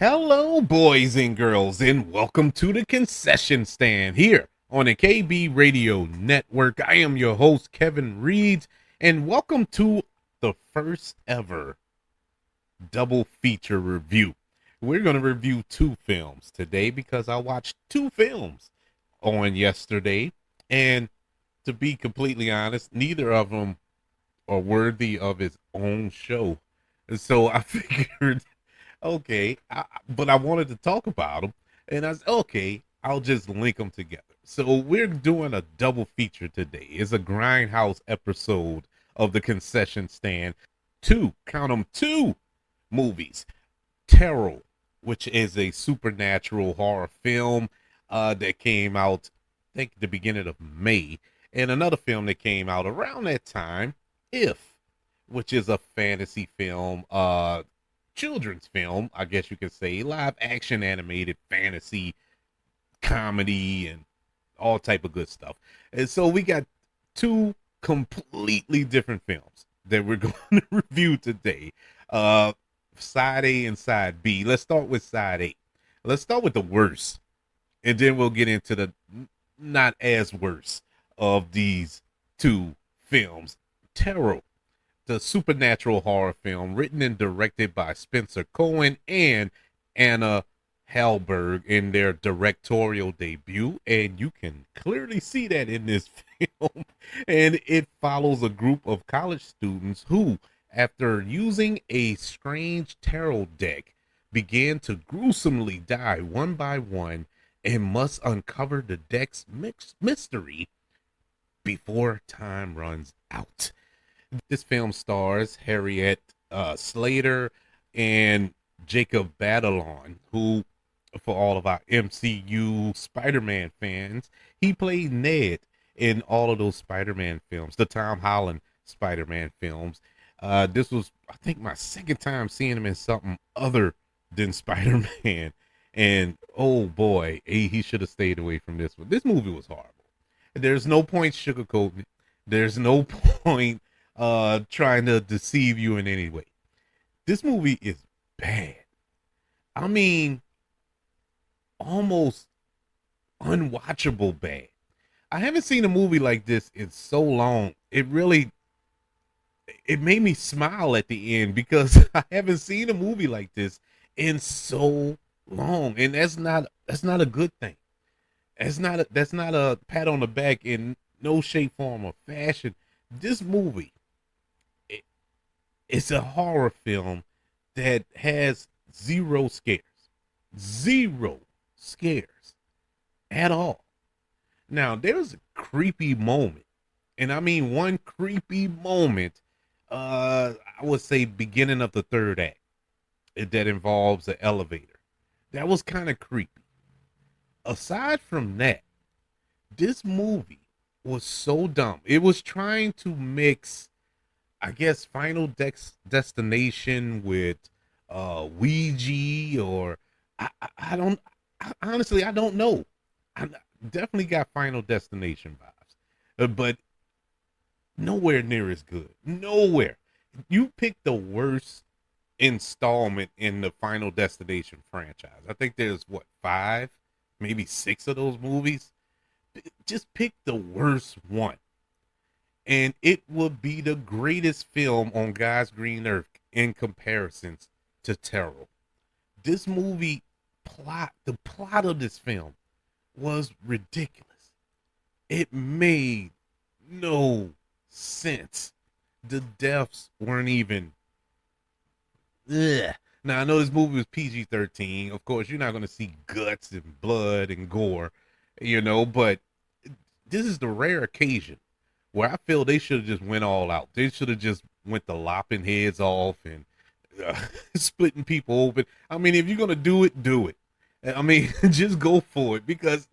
Hello, boys and girls, and welcome to the concession stand here on the KB Radio Network. I am your host, Kevin Reeds, and welcome to the first ever double feature review. We're going to review two films today because I watched two films on yesterday, and to be completely honest, neither of them are worthy of its own show. So I figured okay, but I wanted to talk about them, and I said, okay, I'll just link them together. So we're doing a double feature today. It's a grindhouse episode of the concession stand. Count them, two movies. Terror, which is a supernatural horror film that came out, I think, the beginning of May, and another film that came out around that time, If, which is a fantasy film, children's film, I guess you could say, live action animated fantasy comedy and all type of good stuff. And so we got two completely different films that we're going to review today. Side A and side B. Let's start with side A. Let's start with the worst, and then we'll get into the not as worst of these two films. Terror, the supernatural horror film written and directed by Spencer Cohen and Anna Hallberg in their directorial debut, and you can clearly see that in this film. And it follows a group of college students who, after using a strange tarot deck, began to gruesomely die one by one and must uncover the deck's mystery before time runs out. This film stars Harriet Slater and Jacob Batalon, who, for all of our MCU Spider-Man fans, he played Ned in all of those Spider-Man films, the Tom Holland Spider-Man films. This was, I think, my second time seeing him in something other than Spider-Man. And oh boy, he should have stayed away from this one. This movie was horrible. There's no point sugarcoating it. There's no point trying to deceive you in any way. This movie is bad. I mean, almost unwatchable bad. I haven't seen a movie like this in so long. It made me smile at the end because I haven't seen a movie like this in so long, and that's not a good thing. That's not a pat on the back in no shape, form, or fashion. This movie, it's a horror film that has zero scares at all. Now, there's a creepy moment, and I mean one creepy moment, I would say beginning of the third act, that involves an elevator. That was kind of creepy. Aside from that, this movie was so dumb. It was trying to mix, I guess, Destination with Ouija, or I don't honestly, I don't know. I definitely got Final Destination vibes, but nowhere near as good. Nowhere. You picked the worst installment in the Final Destination franchise. I think there's what, five, maybe six of those movies. Just pick the worst one, and it would be the greatest film on God's green earth in comparisons to Terror. This movie the plot of this film was ridiculous. It made no sense. The deaths weren't even. Ugh. Now, I know this movie was PG-13. Of course, you're not going to see guts and blood and gore, but this is the rare occasion where I feel they should have just went all out. They should have just went the lopping heads off and splitting people open. I mean, if you're going to do it, do it. I mean, just go for it, because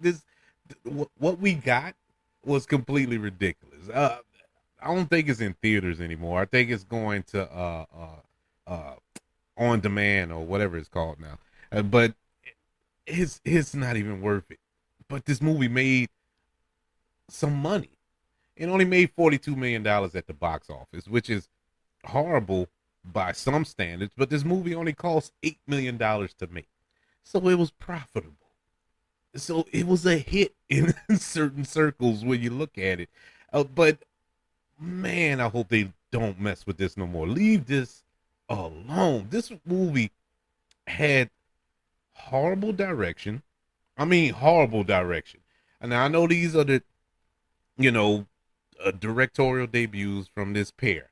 what we got was completely ridiculous. I don't think it's in theaters anymore. I think it's going to on demand or whatever it's called now. But it's not even worth it. But this movie made some money. It only made $42 million at the box office, which is horrible by some standards. But this movie only cost $8 million to make. So it was profitable. So it was a hit in certain circles when you look at it. But man, I hope they don't mess with this no more. Leave this alone. This movie had horrible direction. I mean, horrible direction. And I know these are the, you know, directorial debuts from this pair,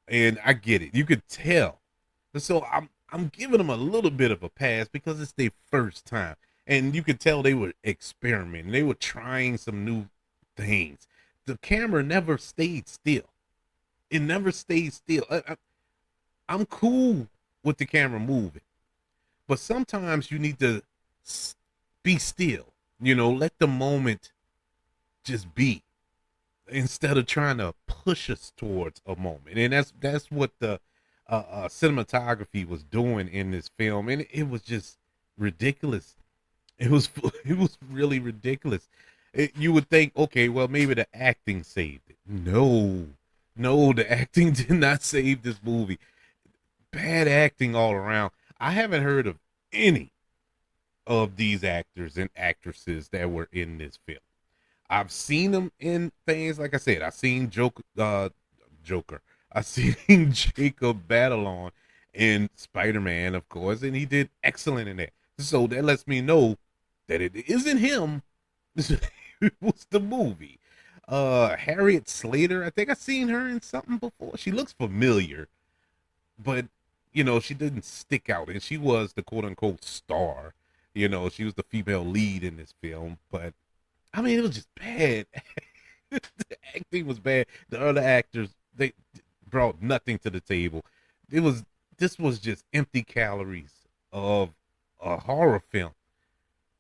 and I get it. You could tell. So I'm giving them a little bit of a pass because it's their first time, and you could tell they were experimenting. They were trying some new things. The camera never stayed still. It never stayed still. I'm cool with the camera moving, but sometimes you need to be still. Let the moment just be instead of trying to push us towards a moment. And that's what the cinematography was doing in this film, and it was just ridiculous. It was it was really ridiculous. You would think, okay, well, maybe the acting saved it. No, no, the acting did not save this movie. Bad acting all around. I haven't heard of any of these actors and actresses that were in this film. I've seen them in things, like I said. I've seen Joker. I've seen Jacob Batalon in Spider-Man, of course, and he did excellent in that. So that lets me know that it isn't him. It was the movie. Harriet Slater, I think I've seen her in something before. She looks familiar, but she didn't stick out, and she was the quote unquote star. She was the female lead in this film, but I mean, it was just bad. The acting was bad. The other actors, they brought nothing to the table. This was just empty calories of a horror film.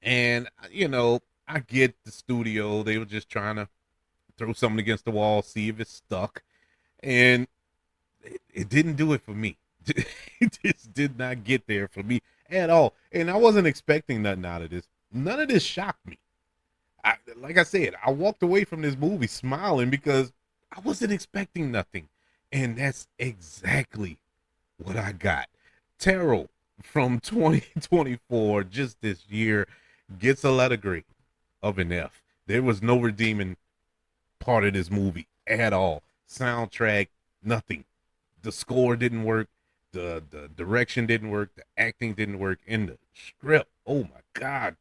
And I get the studio. They were just trying to throw something against the wall, see if it stuck. And it didn't do it for me. It just did not get there for me at all. And I wasn't expecting nothing out of this. None of this shocked me. Like I said, I walked away from this movie smiling because I wasn't expecting nothing. And that's exactly what I got. Terrell from 2024, just this year, gets a letter grade of an F. There was no redeeming part of this movie at all. Soundtrack, nothing. The score didn't work. The direction didn't work. The acting didn't work. And the script, oh my God,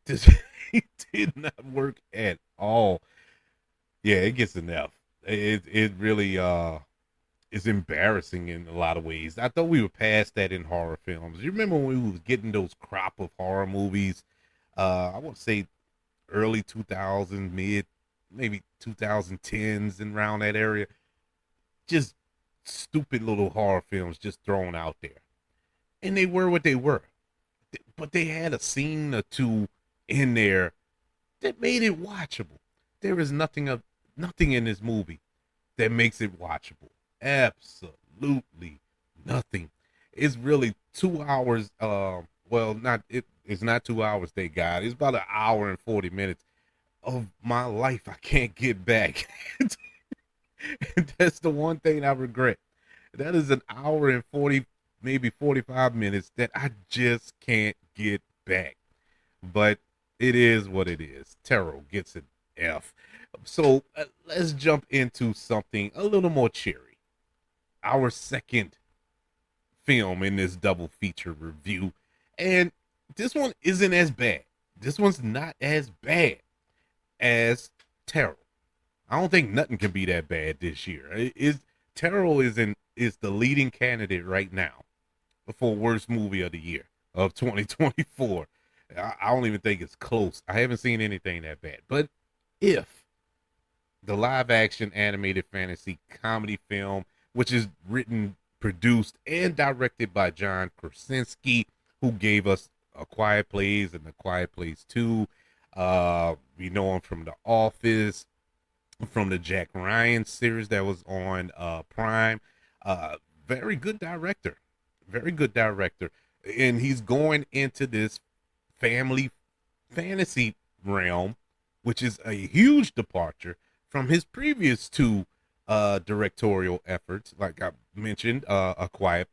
this did not work at all. Yeah, it gets an F. It really is embarrassing in a lot of ways. I thought we were past that in horror films. You remember when we was getting those crop of horror movies? I want to say early 2000s, mid maybe 2010s, and around that area. Just stupid little horror films just thrown out there, and they were what they were. But they had a scene or two in there that made it watchable. There is nothing in this movie that makes it watchable. Absolutely nothing. It's really 2 hours. Well, it's not 2 hours. Thank God. It's about an hour and 40 minutes of my life I can't get back. And that's the one thing I regret. That is an hour and 40, maybe 45 minutes that I just can't get back. But it is what it is. Terrell gets an F. So let's jump into something a little more cheery. Our second film in this double feature review. And this one isn't as bad. This one's not as bad as Terrell. I don't think nothing can be that bad this year. Terrell is the leading candidate right now for worst movie of the year of 2024. I don't even think it's close. I haven't seen anything that bad. But if the live action animated fantasy comedy film, which is written, produced, and directed by John Krasinski, who gave us A Quiet Place and A Quiet Place 2. We know him from The Office, from the Jack Ryan series that was on Prime. Very good director. Very good director. And he's going into this family fantasy realm, which is a huge departure from his previous two directorial efforts, like I mentioned, A Quiet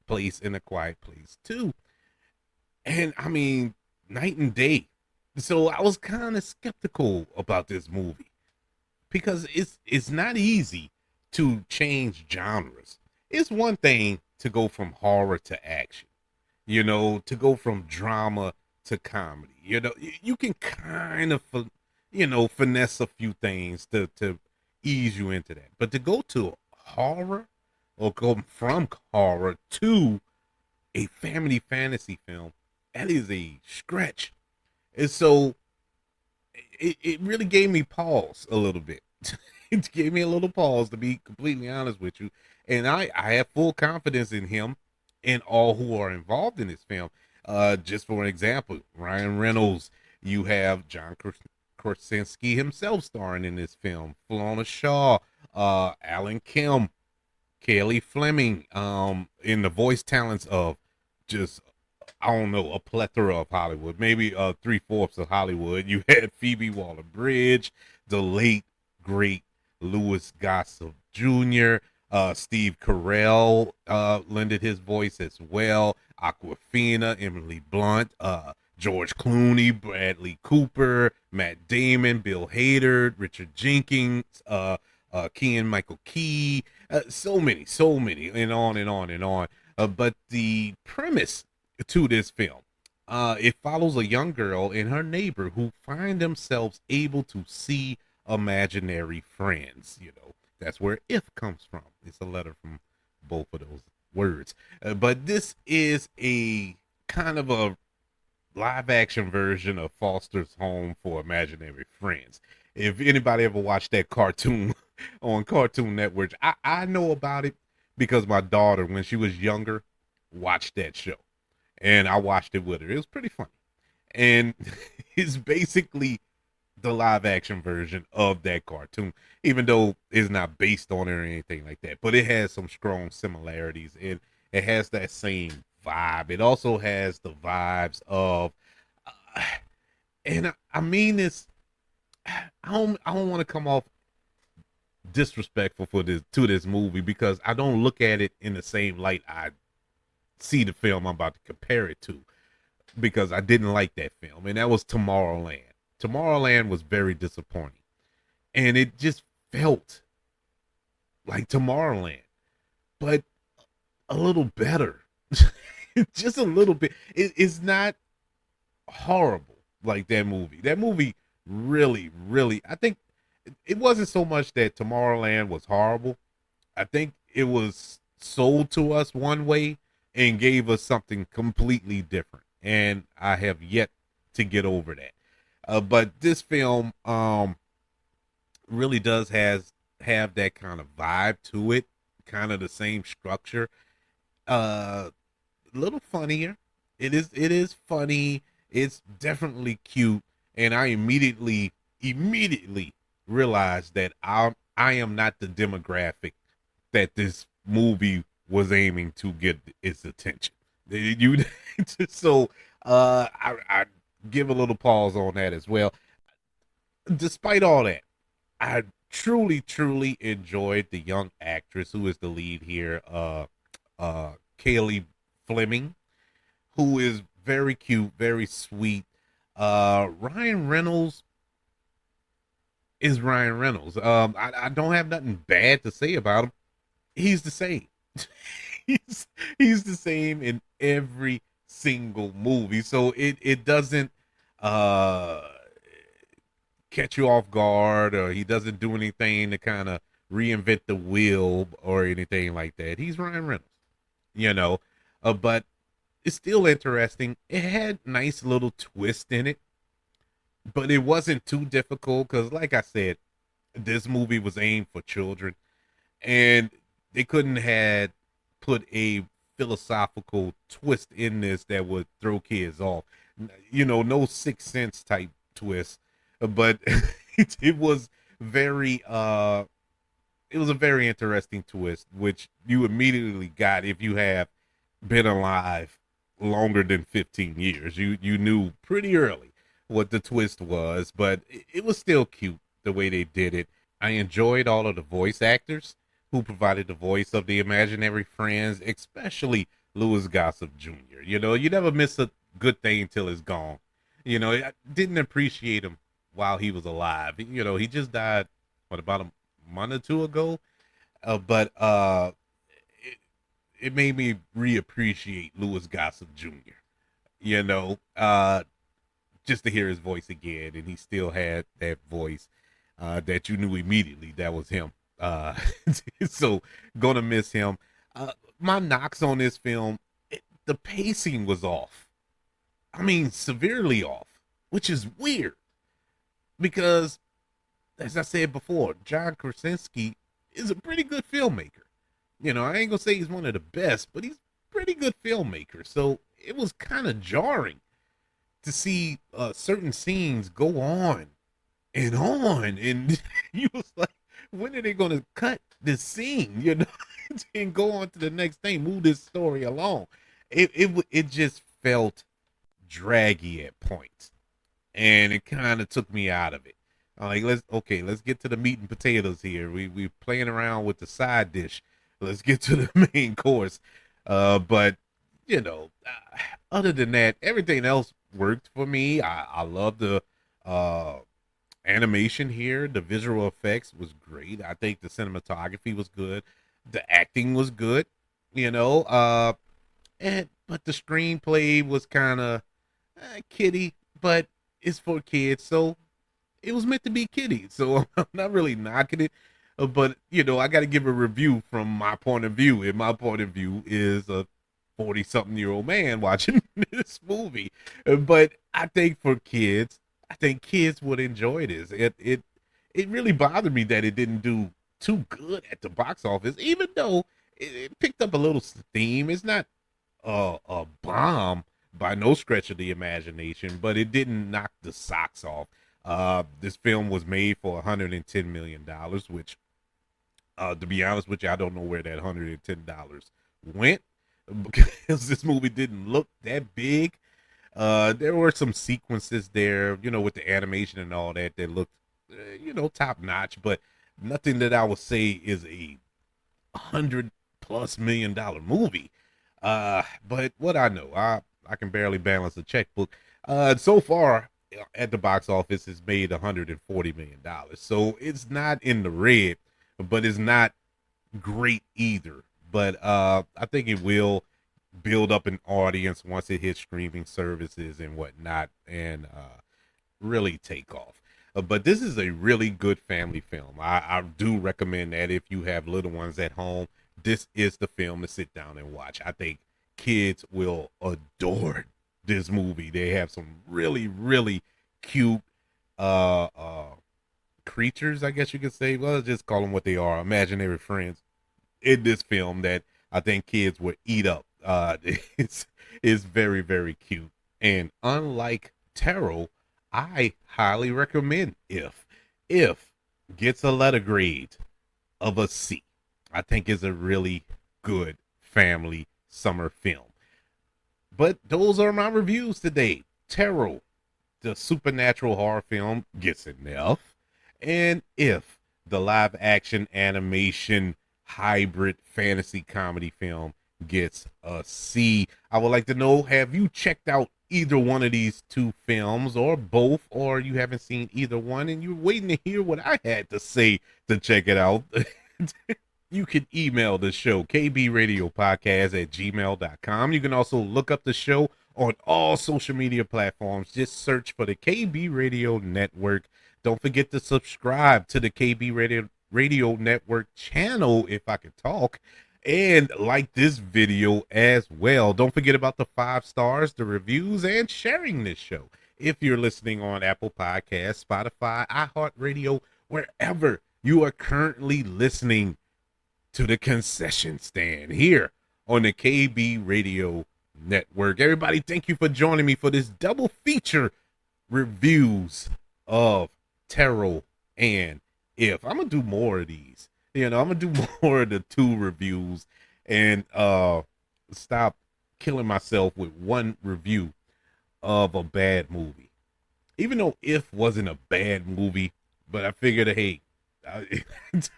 Place and A Quiet Place 2. And I mean, night and day. So I was kind of skeptical about this movie because it's not easy to change genres. It's one thing to go from horror to action, to go from drama to comedy. You can kind of, finesse a few things to ease you into that. But to go to horror or go from horror to a family fantasy film, that is a stretch. And so it really gave me pause a little bit. It gave me a little pause, to be completely honest with you. And I have full confidence in him and all who are involved in this film. Just for an example, Ryan Reynolds, you have John Krasinski himself starring in this film, Fiona Shaw, Alan Kim, Kaylee Fleming, in the voice talents of just, I don't know, a plethora of Hollywood, maybe three-fourths of Hollywood. You had Phoebe Waller-Bridge, the late great Louis Gossett Jr., Steve Carell lended his voice as well. Aquafina, Emily Blunt, George Clooney, Bradley Cooper, Matt Damon, Bill Hader, Richard Jenkins, Keegan Michael Key, so many, and on and on and on. But the premise to this film, it follows a young girl and her neighbor who find themselves able to see imaginary friends. That's where "if" comes from. It's a letter from both of those words. But this is a kind of a live action version of Foster's Home for Imaginary Friends. If anybody ever watched that cartoon on Cartoon Network, I know about it because my daughter, when she was younger, watched that show. And I watched it with her. It was pretty funny. And it's basically the live action version of that cartoon, even though it's not based on it or anything like that. But it has some strong similarities, and it has that same vibe. It also has the vibes of, and I mean this. I don't want to come off disrespectful to this movie because I don't look at it in the same light I see the film I'm about to compare it to, because I didn't like that film, and that was Tomorrowland. Tomorrowland was very disappointing, and it just felt like Tomorrowland, but a little better. Just a little bit. It's not horrible like that movie. That movie really, really, I think it wasn't so much that Tomorrowland was horrible. I think it was sold to us one way and gave us something completely different. And I have yet to get over that. But this film really does have that kind of vibe to it, kind of the same structure. A little funnier. It is funny. It's definitely cute, and I immediately realized that I am not the demographic that this movie was aiming to get its attention. You so I give a little pause on that as well. Despite all that, I truly enjoyed the young actress who is the lead here, Kaylee Fleming, who is very cute, very sweet. Ryan Reynolds is Ryan Reynolds. I don't have nothing bad to say about him. He's the same. He's the same in every single movie, so it doesn't uh catch you off guard, or he doesn't do anything to kind of reinvent the wheel or anything like that. He's Ryan Reynolds, you know. But it's still interesting. It had nice little twist in it, but it wasn't too difficult because, like I said, this movie was aimed for children, and they couldn't had put a philosophical twist in this that would throw kids off. No Sixth Sense type twist, but it was very it was a very interesting twist, which you immediately got if you have been alive longer than 15 years. You knew pretty early what the twist was, but it was still cute the way they did it. I enjoyed all of the voice actors who provided the voice of the imaginary friends, especially Louis Gossett Jr. You never miss a good thing till it's gone. I didn't appreciate him while he was alive. He just died, what, about a month or two ago? But it, it made me reappreciate Louis Gossett Jr. You know, just to hear his voice again, and he still had that voice that you knew immediately that was him. Uh, so gonna miss him. My knocks on this film, the pacing was off. I mean, severely off, which is weird because, as I said before, John Krasinski is a pretty good filmmaker. I ain't gonna say he's one of the best, but he's a pretty good filmmaker. So it was kind of jarring to see certain scenes go on, and you was like, when are they gonna cut this scene? And go on to the next thing, move this story along. It just felt draggy at points, and it kind of took me out of it. Like, let's get to the meat and potatoes here. We playing around with the side dish. Let's get to the main course. But other than that, everything else worked for me. I love the animation here. The visual effects was great. I think the cinematography was good. The acting was good. But the screenplay was kind of kiddie, but it's for kids, so it was meant to be kiddie. So I'm not really knocking it, but I got to give a review from my point of view, and my point of view is a 40-something-year-old man watching this movie. But I think for kids, I think kids would enjoy this. It really bothered me that it didn't do too good at the box office, even though it picked up a little steam. It's not a bomb by no stretch of the imagination, but it didn't knock the socks off. This film was made for $110 million, which, to be honest with you, I don't know where that $110 went, because this movie didn't look that big. There were some sequences there, with the animation and all that looked, top notch, but nothing that I would say is a $100+ million movie. But what I know, I can barely balance a checkbook. So far at the box office, it's made $140 million. So it's not in the red, but it's not great either. But I think it will build up an audience once it hits streaming services and whatnot, and really take off. But this is a really good family film. I do recommend that if you have little ones at home. This is the film to sit down and watch. I think kids will adore this movie. They have some really, really cute creatures, I guess you could say. Well, just call them what they are, imaginary friends, in this film that I think kids would eat up. It's very, very cute. And unlike Tarot, I highly recommend If gets a letter grade of a C. I think is a really good family summer film. But those are my reviews today. Tarot, the supernatural horror film, gets an F. And If, the live action animation hybrid fantasy comedy film, gets a C. I would like to know, have you checked out either one of these two films, or both, or you haven't seen either one and you're waiting to hear what I had to say to check it out? You can email the show, kbradiopodcast@gmail.com. You can also look up the show on all social media platforms. Just search for the KB Radio Network. Don't forget to subscribe to the KB Radio Network channel, if I could talk, and like this video as well. Don't forget about the 5 stars, the reviews, and sharing this show. If you're listening on Apple Podcasts, Spotify, iHeartRadio, wherever you are currently listening to the concession stand here on the KB Radio Network. Everybody, thank you for joining me for this double feature reviews of Tarot and If. I'm gonna do more of these. I'm gonna do more of the 2 reviews and stop killing myself with one review of a bad movie. Even though If wasn't a bad movie, but I figured, hey,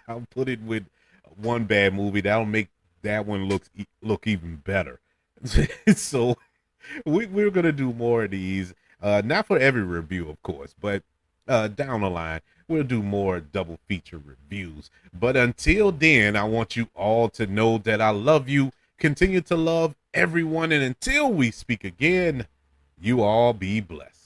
I'll put it with one bad movie that'll make that one look even better. So We're gonna do more of these. Not for every review, of course, but down the line we'll do more double feature reviews. But until then, I want you all to know that I love you. Continue to love everyone, and until we speak again, you all be blessed.